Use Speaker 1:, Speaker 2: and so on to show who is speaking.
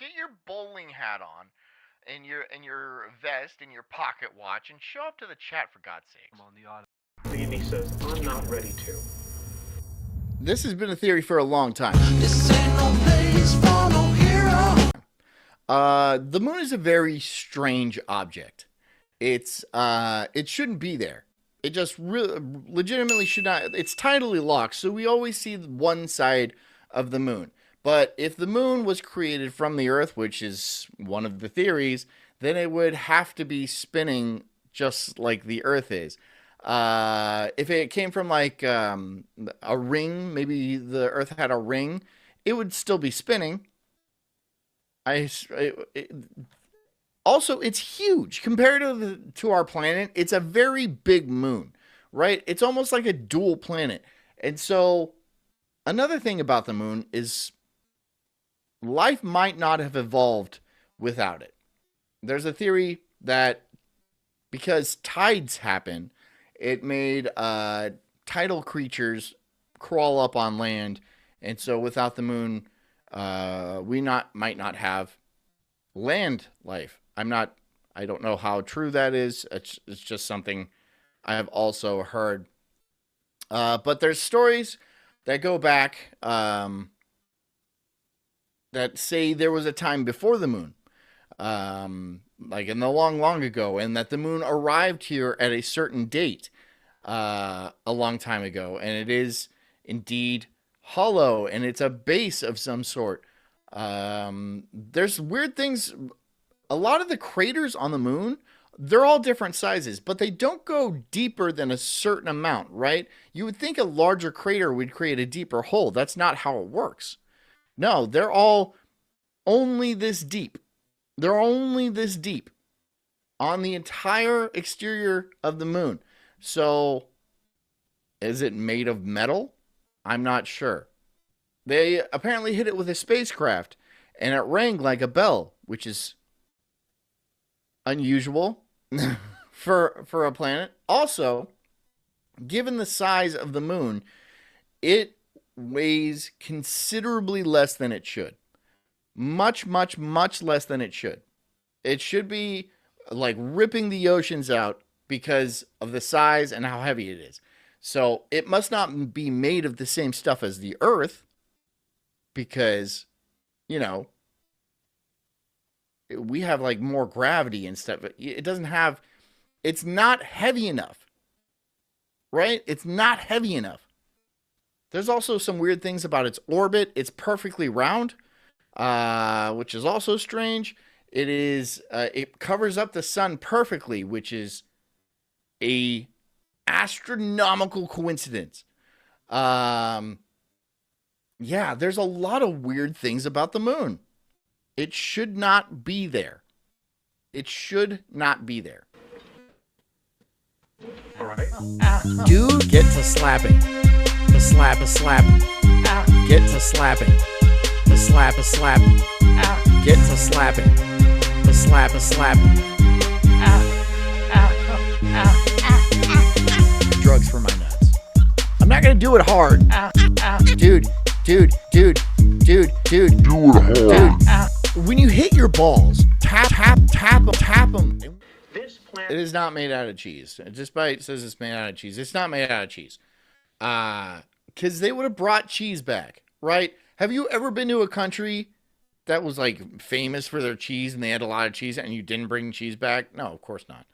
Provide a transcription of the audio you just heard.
Speaker 1: get your bowling hat on and your vest and your pocket watch and show up to the chat for God's sakes.
Speaker 2: I'm on the auto.
Speaker 3: Levy says, I'm not ready to.
Speaker 4: This has been a theory for a long time.
Speaker 5: This ain't no place for no hero.
Speaker 4: The moon is a very strange object. It shouldn't be there. It just legitimately should not. It's tidally locked, so we always see one side of the moon. But if the moon was created from the Earth, which is one of the theories, then it would have to be spinning just like the Earth is. If it came from like a ring, maybe the Earth had a ring, it would still be spinning. Also, it's huge compared to our planet. It's a very big moon, right? It's almost like a dual planet. And so another thing about the moon is life might not have evolved without it. There's a theory that because tides happen, it made tidal creatures crawl up on land. And so without the moon, we might not have land life. I don't know how true that is. It's just something I have also heard. But there's stories that go back that say there was a time before the moon, like in the long ago, and that the moon arrived here at a certain date a long time ago, and it is indeed hollow, and it's a base of some sort. There's weird things. A lot of the craters on the moon, they're all different sizes, but they don't go deeper than a certain amount, right? You would think a larger crater would create a deeper hole. That's not how it works. No, they're all only this deep. They're only this deep on the entire exterior of the moon. So, is it made of metal? I'm not sure. They apparently hit it with a spacecraft, and it rang like a bell, which is unusual for a planet. Also, given the size of the moon, it weighs considerably less than it should. Much less than it should. It should be like ripping the oceans out because of the size and how heavy it is. So it must not be made of the same stuff as the Earth because, we have like more gravity and stuff. It doesn't have, it's not heavy enough, right? It's not heavy enough. There's also some weird things about its orbit. It's perfectly round, which is also strange. It covers up the sun perfectly, which is a astronomical coincidence. Yeah, there's a lot of weird things about the moon. It should not be there. It should not be there.
Speaker 3: All right.
Speaker 4: Dude, get to slapping. To slap. Get to slapping. To slap. Get to slapping. To slap. Drugs for my nuts. I'm not gonna do it hard. Dude. Do it hard. When you hit your balls, tap them.
Speaker 3: This plant
Speaker 4: It is not made out of cheese. Despite it says it's made out of cheese, it's not made out of cheese. Because they would have brought cheese back, right? Have you ever been to a country that was like famous for their cheese and they had a lot of cheese and you didn't bring cheese back? No, of course not.